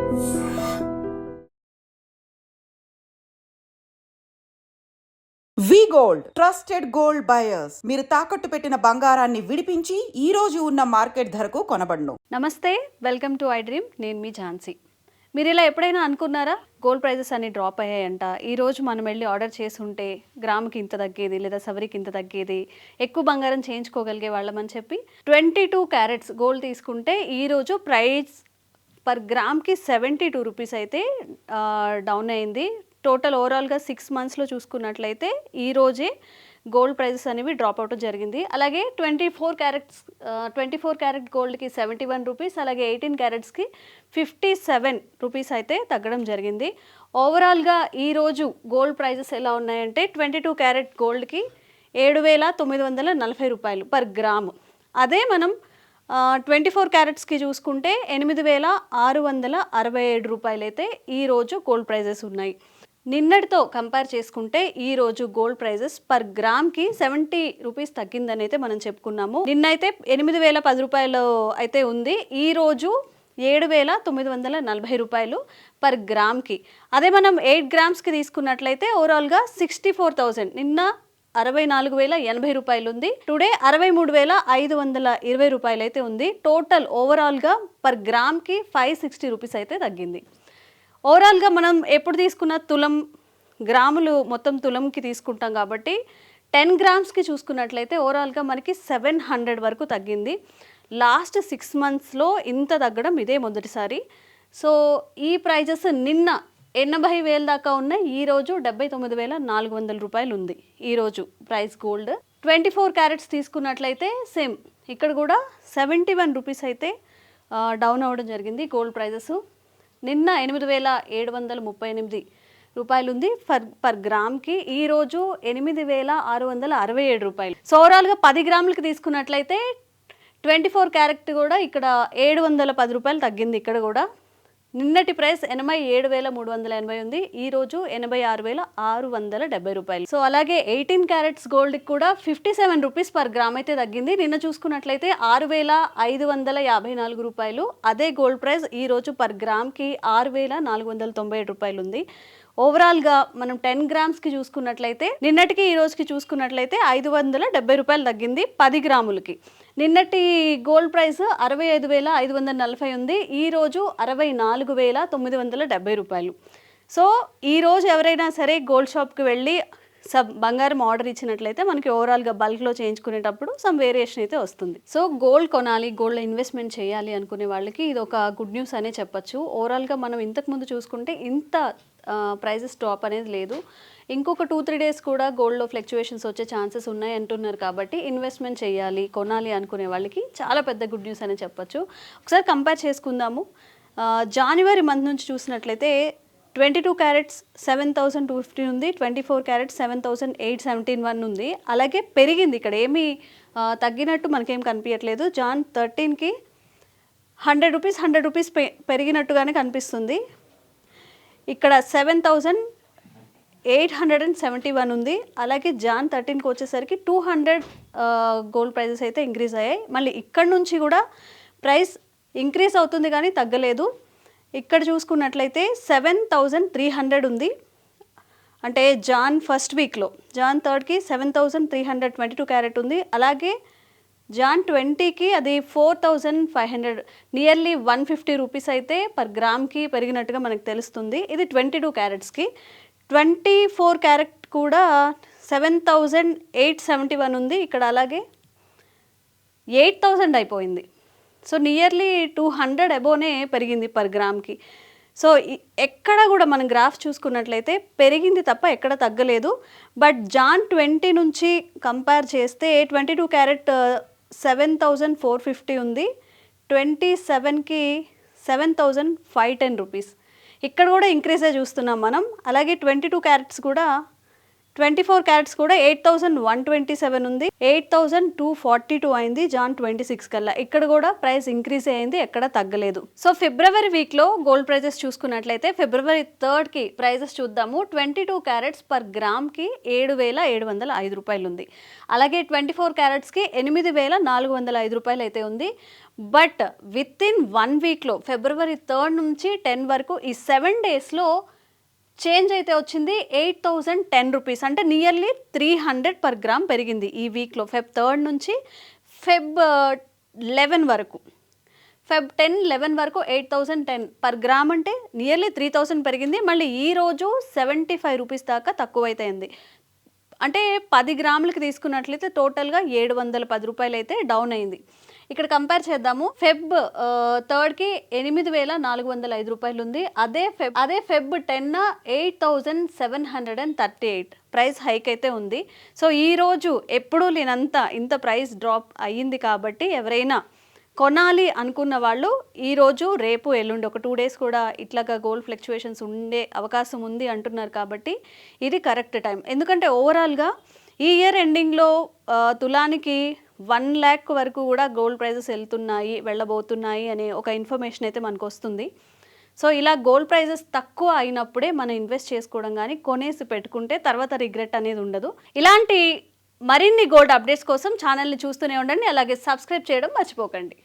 వి gold trusted gold buyers. మీరు తాకట్టు పెట్టిన బంగారాన్ని విడిపించి ఈ రోజు ఉన్న మార్కెట్ ధరకు కొనబడును. నమస్తే, వెల్కమ్ టు ఐ డ్రీమ్. నేను మీ ఝాన్సీ. మీరు ఇలా ఎప్పుడైనా అనుకున్నారా, గోల్డ్ ప్రైజెస్ అన్ని డ్రాప్ అయ్యాయంట, ఈ రోజు మనం వెళ్ళి ఆర్డర్ చేసి ఉంటే గ్రాముకి ఇంత తగ్గేది లేదా సవరికి ఇంత తగ్గేది, ఎక్కువ బంగారం చేయించుకోగలిగే వాళ్ళమని చెప్పి 22 క్యారెట్స్ గోల్డ్ తీసుకుంటే ఈరోజు ప్రైస్ పర్ గ్రామ్కి 72 రూపీస్ అయితే డౌన్ అయింది. టోటల్ ఓవరాల్గా 6 మంత్స్లో చూసుకున్నట్లయితే ఈరోజే గోల్డ్ ప్రైజెస్ అనేవి డ్రాప్ అవటం జరిగింది. అలాగే 24 క్యారెట్ గోల్డ్కి 71 రూపీస్, అలాగే 18 క్యారెట్స్కి 57 రూపీస్ అయితే తగ్గడం జరిగింది. ఓవరాల్గా ఈరోజు గోల్డ్ ప్రైజెస్ ఎలా ఉన్నాయంటే 22 క్యారెట్ గోల్డ్కి 7,940 రూపాయలు పర్ గ్రాము. అదే మనం 24 క్యారెట్స్కి చూసుకుంటే 8,667 రూపాయలు అయితే ఈరోజు గోల్డ్ ప్రైజెస్ ఉన్నాయి. నిన్నటితో కంపేర్ చేసుకుంటే ఈరోజు గోల్డ్ ప్రైజెస్ పర్ గ్రామ్కి 70 రూపీస్ తగ్గిందని అయితే మనం చెప్పుకున్నాము. నిన్నైతే 8,010 రూపాయలు అయితే ఉంది, ఈరోజు 7,940 రూపాయలు పర్ గ్రామ్కి. అదే మనం 8 గ్రామ్స్కి తీసుకున్నట్లయితే ఓవరాల్గా 64,000, నిన్న 64,080 రూపాయలు ఉంది, టుడే 63,520 రూపాయలు అయితే ఉంది. టోటల్ ఓవరాల్గా పర్ గ్రామ్కి 560 రూపీస్ అయితే తగ్గింది. ఓవరాల్గా మనం ఎప్పుడు తీసుకున్న తులం గ్రాములు మొత్తం తులంకి తీసుకుంటాం కాబట్టి 10 గ్రామ్స్కి చూసుకున్నట్లయితే ఓవరాల్గా మనకి 700 వరకు తగ్గింది. లాస్ట్ 6 మంత్స్లో ఇంత తగ్గడం ఇదే మొదటిసారి. సో ఈ ప్రైజెస్ నిన్న 80,000 దాకా ఉన్నాయి, ఈరోజు 79,400 రూపాయలు ఉంది ఈరోజు ప్రైస్ గోల్డ్. 24 క్యారెట్స్ తీసుకున్నట్లయితే సేమ్ ఇక్కడ కూడా 71 రూపీస్ అయితే డౌన్ అవ్వడం జరిగింది గోల్డ్ ప్రైజెస్. నిన్న 8,738 రూపాయలు ఉంది పర్ గ్రామ్కి, ఈరోజు 8,667 రూపాయలు. సో ఓవరాల్గా 10 గ్రాములకి తీసుకున్నట్లయితే 24 క్యారెట్ కూడా ఇక్కడ 710 రూపాయలు తగ్గింది. ఇక్కడ కూడా నిన్నటి ప్రైస్ 87,380 ఉంది, ఈరోజు 86,670 రూపాయలు. సో అలాగే 18 క్యారెట్స్ గోల్డ్కి కూడా 57 రూపీస్ పర్ గ్రామ్ అయితే తగ్గింది. నిన్న చూసుకున్నట్లయితే 6,554 రూపాయలు. అదే గోల్డ్ ప్రైస్ ఈరోజు పర్ గ్రామ్కి 6,497 రూపాయలు ఉంది. ఓవరాల్గా మనం 10 గ్రామ్స్కి చూసుకున్నట్లయితే నిన్నటికి ఈ రోజుకి చూసుకున్నట్లయితే 570 రూపాయలు తగ్గింది 10 గ్రాములకి. నిన్నటి గోల్డ్ ప్రైస్ 65,540 ఉంది, ఈరోజు 64,970 రూపాయలు. సో ఈరోజు ఎవరైనా సరే గోల్డ్ షాప్కి వెళ్ళి బంగారం ఆర్డర్ ఇచ్చినట్లయితే మనకి ఓవరాల్గా బల్క్లో చేయించుకునేటప్పుడు సమ్ వేరియేషన్ అయితే వస్తుంది. సో గోల్డ్ కొనాలి, గోల్డ్ ఇన్వెస్ట్మెంట్ చేయాలి అనుకునే వాళ్ళకి ఇది ఒక గుడ్ న్యూస్ అనే చెప్పచ్చు. ఓవరాల్గా మనం ఇంతకుముందు చూసుకుంటే ఇంత ప్రైజెస్ డ్రాప్ అనేది లేదు. ఇంకొక 2-3 డేస్ కూడా గోల్డ్లో ఫ్లక్చువేషన్స్ వచ్చే ఛాన్సెస్ ఉన్నాయి అంటున్నారు కాబట్టి ఇన్వెస్ట్మెంట్ చేయాలి, కొనాలి అనుకునే వాళ్ళకి చాలా పెద్ద గుడ్ న్యూస్ అనే చెప్పచ్చు. ఒకసారి కంపేర్ చేసుకుందాము. జనవరి మంత్ నుంచి చూసినట్లయితే 22 క్యారెట్స్ 7,250 ఉంది, 24 క్యారెట్స్ 7,871 ఉంది. అలాగే పెరిగింది, ఇక్కడ ఏమీ తగ్గినట్టు మనకేం కనిపించట్లేదు. జాన్ 13కి 100 రూపీస్ పెరిగినట్టుగానే కనిపిస్తుంది. ఇక్కడ 7,871 ఉంది. అలాగే జాన్ 13కి వచ్చేసరికి 200 గోల్డ్ ప్రైజెస్ అయితే ఇంక్రీజ్ అయ్యాయి. మళ్ళీ ఇక్కడ నుంచి కూడా ప్రైస్ ఇంక్రీజ్ అవుతుంది కానీ తగ్గలేదు. ఇక్కడ చూసుకున్నట్లయితే 7,300 ఉంది, అంటే జాన్ ఫస్ట్ వీక్లో. జాన్ 3కి 7,322 క్యారెట్ ఉంది. అలాగే జాన్ 20కి అది 4,500, నియర్లీ 150 రూపీస్ అయితే పర్ గ్రామ్కి పెరిగినట్టుగా మనకు తెలుస్తుంది. ఇది 22 క్యారెట్స్కి. 24 క్యారెట్ కూడా 7,871 ఉంది, ఇక్కడ అలాగే 8,000 అయిపోయింది. సో నియర్లీ 200 అబోనే పెరిగింది పర్ గ్రామ్కి. సో ఎక్కడ కూడా మనం గ్రాఫ్ చూసుకున్నట్లయితే పెరిగింది తప్ప ఎక్కడ తగ్గలేదు. బట్ జాన్ 20 నుంచి కంపేర్ చేస్తే 22 క్యారెట్ 7,450 ఉంది, 27కి 7,510 రూపీస్. ఇక్కడ కూడా ఇంక్రీజే చూస్తున్నాం మనం. అలాగే 22 క్యారెట్స్ కూడా 24 క్యారెట్స్ కూడా 8,127 ఉంది, 8,242 అయింది జాన్ 26 కల్లా. ఇక్కడ కూడా ప్రైస్ ఇంక్రీజ్ అయింది, ఎక్కడ తగ్గలేదు. సో ఫిబ్రవరి వీక్లో గోల్డ్ ప్రైజెస్ చూసుకున్నట్లయితే ఫిబ్రవరి 3కి ప్రైజెస్ చూద్దాము. 22 క్యారెట్స్ పర్ గ్రామ్కి 7,705 రూపాయలు ఉంది. అలాగే 24 క్యారెట్స్కి 8,405 రూపాయలు అయితే ఉంది. బట్ విత్ ఇన్ 1 వీక్లో ఫిబ్రవరి 3 నుంచి 10 వరకు ఈ 7 డేస్లో చేంజ్ అయితే వచ్చింది 8,010 రూపీస్, అంటే నియర్లీ 300 పర్ గ్రామ్ పెరిగింది ఈ వీక్లో. ఫెబ్ 3 నుంచి ఫెబ్ 11 వరకు, ఫెబ్ 10-11 వరకు 8,010 పర్ గ్రామ్, అంటే నియర్లీ 3,000 పెరిగింది. మళ్ళీ ఈరోజు 75 రూపీస్ దాకా తక్కువైతే అయింది. అంటే 10 గ్రాములకి తీసుకున్నట్లయితే టోటల్గా 710 రూపాయలు అయితే డౌన్ అయింది. ఇక్కడ కంపేర్ చేద్దాము. ఫెబ్ 3కి 8,405 రూపాయలు ఉంది. అదే ఫెబ్ 10 8,738 ప్రైస్ హైక్ అయితే ఉంది. సో ఈరోజు ఎప్పుడూ లేనంత ఇంత ప్రైస్ డ్రాప్ అయ్యింది కాబట్టి ఎవరైనా కొనాలి అనుకున్న వాళ్ళు ఈరోజు రేపు ఎల్లుండి ఒక 2 డేస్ కూడా ఇట్లాగా గోల్డ్ ఫ్లక్చువేషన్స్ ఉండే అవకాశం ఉంది అంటున్నారు కాబట్టి ఇది కరెక్ట్ టైం. ఎందుకంటే ఓవరాల్గా ఈ ఇయర్ ఎండింగ్లో తులానికి 1 lakh వరకు కూడా గోల్డ్ ప్రైజెస్ వెళ్ళబోతున్నాయి అనే ఒక ఇన్ఫర్మేషన్ అయితే మనకు వస్తుంది. సో ఇలా గోల్డ్ ప్రైజెస్ తక్కువ అయినప్పుడే మనం ఇన్వెస్ట్ చేసుకోవడం కానీ కొనేసి పెట్టుకుంటే తర్వాత రిగ్రెట్ అనేది ఉండదు. ఇలాంటి మరిన్ని గోల్డ్ అప్డేట్స్ కోసం ఛానల్ని చూస్తూనే ఉండండి. అలాగే సబ్స్క్రైబ్ చేయడం మర్చిపోకండి.